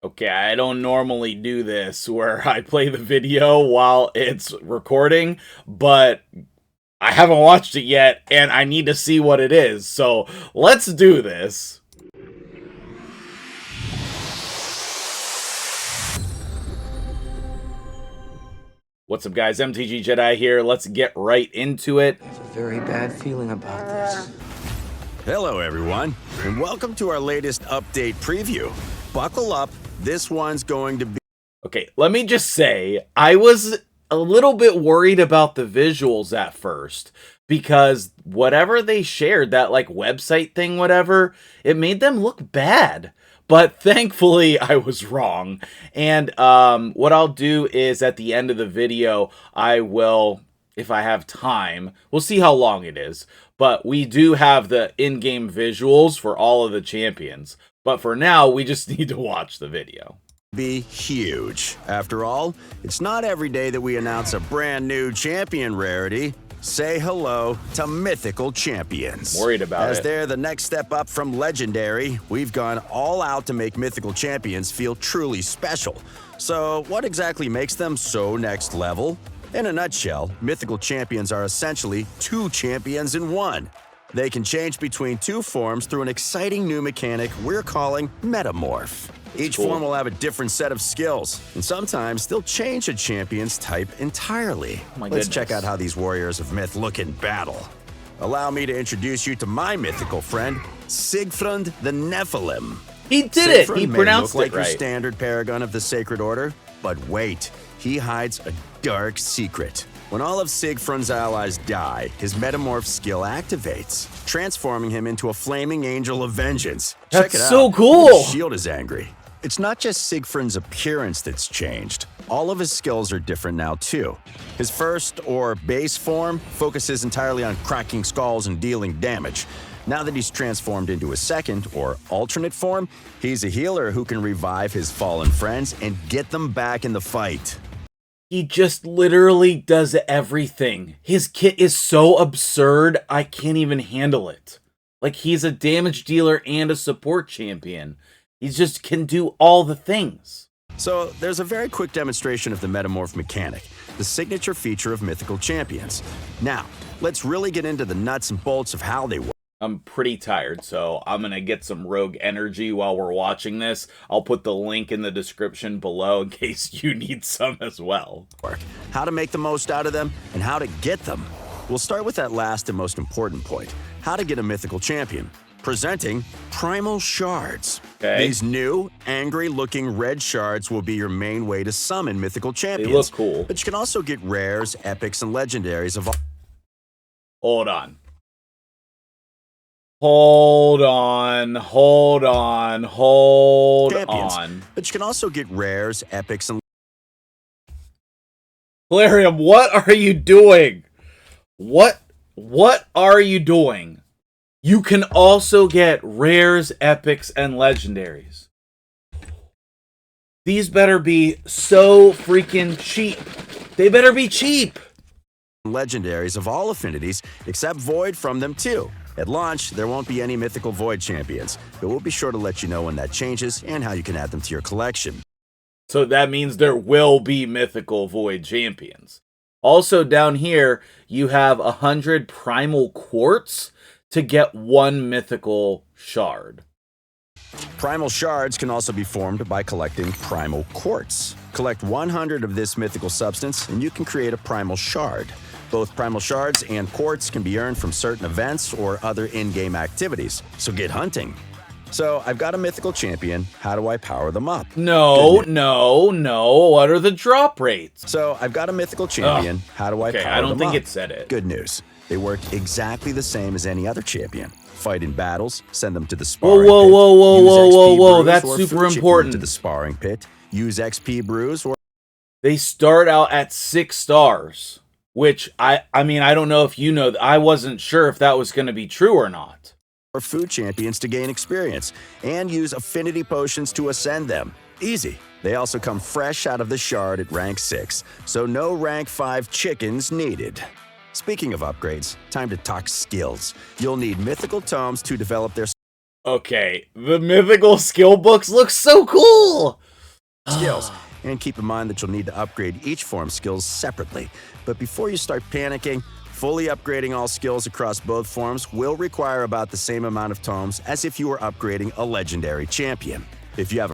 Okay, I don't normally do this where I play the video while it's recording, but I haven't watched it yet and I need to see what it is. So let's do this. What's up, guys? MtgJedi here. Let's get right into it. I have a very bad feeling about this. Hello, everyone, and welcome to our latest update preview. Buckle up, this one's going to be... Okay, let me just say, I was a little bit worried about the visuals at first, because whatever they shared, that like website thing, whatever, it made them look bad. But thankfully, I was wrong. And what I'll do is at the end of the video, I will, if I have time, we'll see how long it is. But we do have the in-game visuals for all of the champions. But for now, we just need to watch the video. Be huge. After all, it's not every day that we announce a brand new champion rarity. Say hello to Mythical Champions. Worried about As it. they're the next step up from Legendary, we've gone all out to make Mythical Champions feel truly special. So what exactly makes them so next level? In a nutshell, Mythical Champions are essentially two champions in one. They can change between two forms through an exciting new mechanic we're calling Metamorph. Each form will have a different set of skills, and sometimes they'll change a champion's type entirely. Let's check out how these warriors of myth look in battle. Allow me to introduce you to my mythical friend, Siegfried the Nephilim. He did it! He may pronounced look like it right. your standard paragon of the Sacred Order, but wait, he hides a dark secret. When all of Siegfried's allies die, his Metamorph skill activates, transforming him into a flaming angel of vengeance. That's Check it out. so cool! His shield is angry. It's not just Siegfried's appearance that's changed. All of his skills are different now, too. His first, or base form, focuses entirely on cracking skulls and dealing damage. Now that he's transformed into his second, or alternate form, he's a healer who can revive his fallen friends and get them back in the fight. He just literally does everything. His kit is so absurd, I can't even handle it. Like, he's a damage dealer and a support champion. He just can do all the things. So, there's a very quick demonstration of the Metamorph mechanic, the signature feature of Mythical Champions. Now, let's really get into the nuts and bolts of how they work. I'm pretty tired, so I'm gonna get some rogue energy while we're watching this. I'll put the link in the description below in case you need some as well. How to make the most out of them, and how to get them. We'll start with that last and most important point, how to get a Mythical Champion. Presenting Primal Shards. Okay. These new, angry-looking red shards will be your main way to summon Mythical Champions. They look cool. But you can also get rares, epics, and legendaries of all... Hold on. Hold on. But you can also get rares, epics, and... Valerium, what are you doing? What are you doing? You can also get rares, epics, and legendaries. These better be so freaking cheap. They better be cheap. Legendaries of all affinities, except Void from them too. At launch, there won't be any Mythical Void champions, but we'll be sure to let you know when that changes and how you can add them to your collection. So that means there will be Mythical Void champions. Also down here, you have 100 Primal Quartz to get one Mythical Shard. Primal Shards can also be formed by collecting Primal Quartz. Collect 100 of this mythical substance, and you can create a Primal Shard. Both Primal Shards and Quartz can be earned from certain events or other in-game activities, so get hunting. So, I've got a Mythical Champion. How do I power them up? No. What are the drop rates? So, I've got a Mythical Champion. How do I power them up? I don't think it said it. Good news. They work exactly the same as any other champion. Fight in battles, send them to the sparring pit. Whoa, that's super important. To the sparring pit, use XP brews or... They start out at 6 stars, which I mean, I don't know if you know, I wasn't sure if that was going to be true or not. Or food champions to gain experience, and use affinity potions to ascend them. Easy. They also come fresh out of the shard at rank 6, so no rank 5 chickens needed. Speaking of upgrades, time to talk skills. You'll need mythical tomes to develop their... Okay, the mythical skill books look so cool! skills. And keep in mind that you'll need to upgrade each form skills separately. But before you start panicking, fully upgrading all skills across both forms will require about the same amount of tomes as if you were upgrading a legendary champion. If you have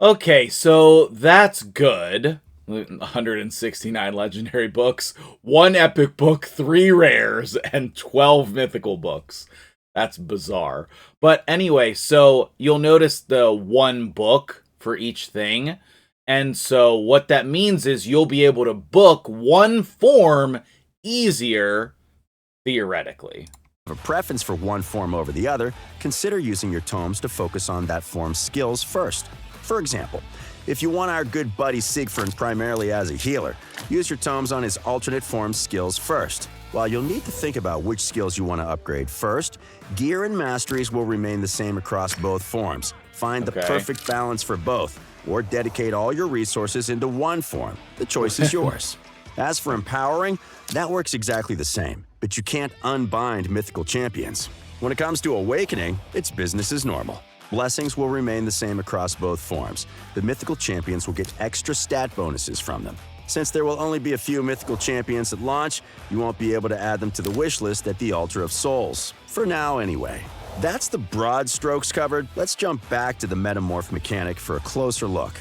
Okay, so that's good. 169 legendary books, 1 epic book, 3 rares, and 12 mythical books. That's bizarre. But anyway, so you'll notice the 1 book for each thing. And so what that means is you'll be able to book 1 form easier, theoretically. a preference for one form over the other, consider using your tomes to focus on that form's skills first. For example, if you want our good buddy Siegfried primarily as a healer, use your tomes on his alternate form skills first. While you'll need to think about which skills you want to upgrade first, gear and masteries will remain the same across both forms. Find the perfect balance for both, or dedicate all your resources into one form. The choice is yours. As for empowering, that works exactly the same, but you can't unbind mythical champions. When it comes to awakening, it's business as normal. Blessings will remain the same across both forms. The mythical champions will get extra stat bonuses from them. Since there will only be a few mythical champions at launch, you won't be able to add them to the wish list at the Altar of Souls. For now, anyway. That's the broad strokes covered. Let's jump back to the metamorph mechanic for a closer look.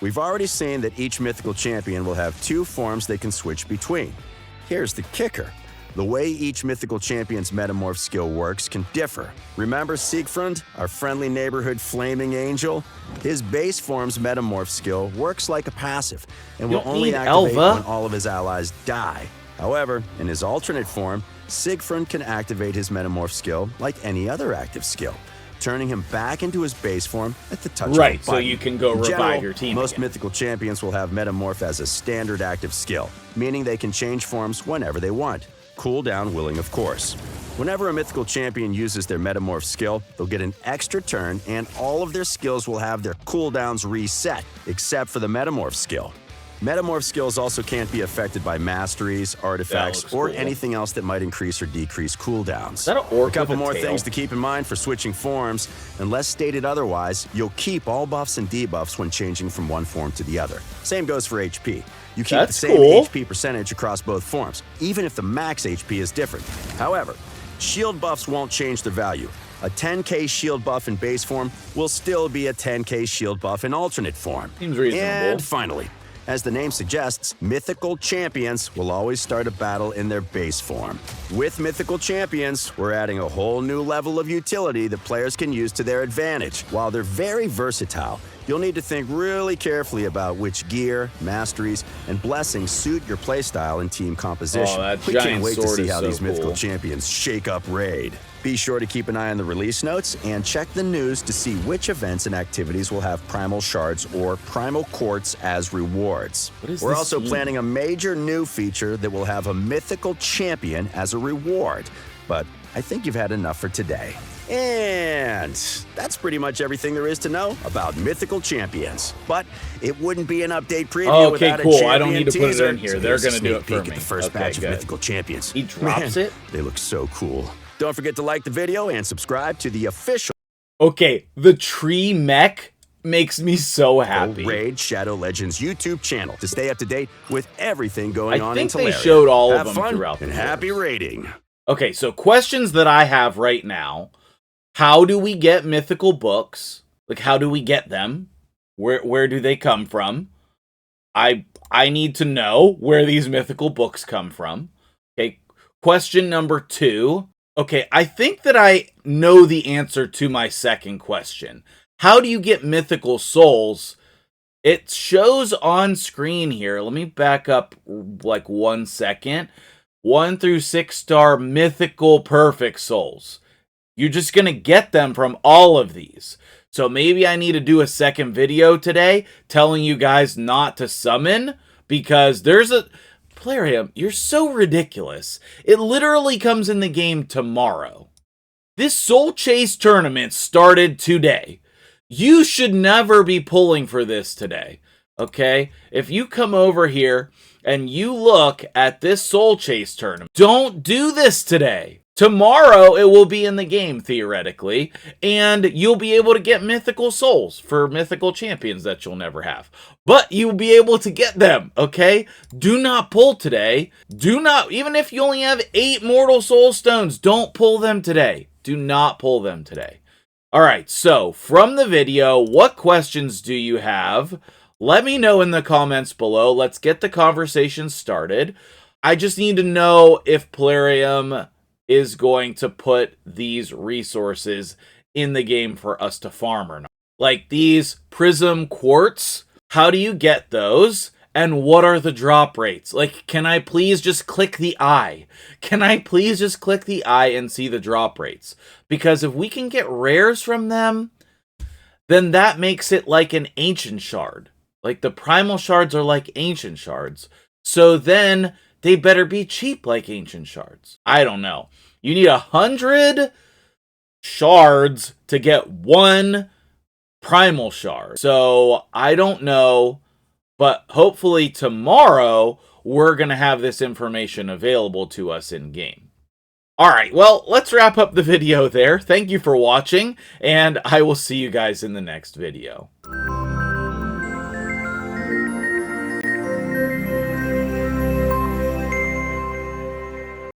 We've already seen that each mythical champion will have 2 forms they can switch between. Here's the kicker. The way each mythical champion's metamorph skill works can differ. Remember Siegfried, our friendly neighborhood flaming angel? His base form's metamorph skill works like a passive and will only activate when all of his allies die. However, in his alternate form, Siegfried can activate his metamorph skill like any other active skill, turning him back into his base form at the touch of a button. So you can go revive your team Most again. mythical champions will have metamorph as a standard active skill, meaning they can change forms whenever they want. Cooldown willing, of course. Whenever a mythical champion uses their metamorph skill, they'll get an extra turn and all of their skills will have their cooldowns reset, except for the metamorph skill. Metamorph skills also can't be affected by masteries, artifacts, or anything else that might increase or decrease cooldowns. Is that an orc a couple with a more tail? things to keep in mind for switching forms. Unless stated otherwise, you'll keep all buffs and debuffs when changing from one form to the other. Same goes for HP. You keep the same HP percentage across both forms, even if the max HP is different. However, shield buffs won't change their value. A 10k shield buff in base form will still be a 10k shield buff in alternate form. Seems reasonable. And finally, as the name suggests, mythical champions will always start a battle in their base form. With mythical champions, we're adding a whole new level of utility that players can use to their advantage. While they're very versatile, you'll need to think really carefully about which gear, masteries, and blessings suit your playstyle and team composition. That we giant can't wait to sword see is how so these mythical cool. champions shake up Raid. Be sure to keep an eye on the release notes and check the news to see which events and activities will have primal shards or primal quartz as rewards. We're also planning a major new feature that will have a mythical champion as a reward. But I think you've had enough for today. And that's pretty much everything there is to know about mythical champions. But it wouldn't be an update preview without a champion I don't need to put it teaser. in here. So They're here's a going to do it sneak for peek me. at the first batch of mythical champions. He drops it? They look so cool. Don't forget to like the video and subscribe to the official Okay, the tree mech makes me so happy. Raid Shadow Legends YouTube channel to stay up to date with everything going on in I think they Teleria. showed all Have of them fun throughout and the happy years. raiding. Okay, so questions that I have right now. How do we get mythical books? Like, how do we get them? Where do they come from? I need to know where these mythical books come from. Okay, question number 2. Okay, I think that I know the answer to my second question. How do you get mythical souls? It shows on screen here. Let me back up like 1 second. 1 through 6 star mythical perfect souls. You're just going to get them from all of these. So maybe I need to do a second video today telling you guys not to summon because there's a... Plarium, you're so ridiculous. It literally comes in the game tomorrow. This Soul Chase tournament started today. You should never be pulling for this today, okay? If you come over here and you look at this Soul Chase tournament, don't do this today. Tomorrow, it will be in the game, theoretically, and you'll be able to get mythical souls for mythical champions that you'll never have. But you'll be able to get them, okay? Do not pull today. Do not, even if you only have 8 mortal soul stones, don't pull them today. Do not pull them today. All right, so from the video, what questions do you have? Let me know in the comments below. Let's get the conversation started. I just need to know if Plarium is going to put these resources in the game for us to farm or not. Like these prism quartz, how do you get those? And what are the drop rates? Like, can I please just click the eye? Can I please just click the eye and see the drop rates? Because if we can get rares from them, then that makes it like an ancient shard. Like the primal shards are like ancient shards. So then they better be cheap like ancient shards. I don't know. You need 100 shards to get 1 primal shard. So I don't know, but hopefully tomorrow we're going to have this information available to us in game. Alright, well, let's wrap up the video there. Thank you for watching, and I will see you guys in the next video.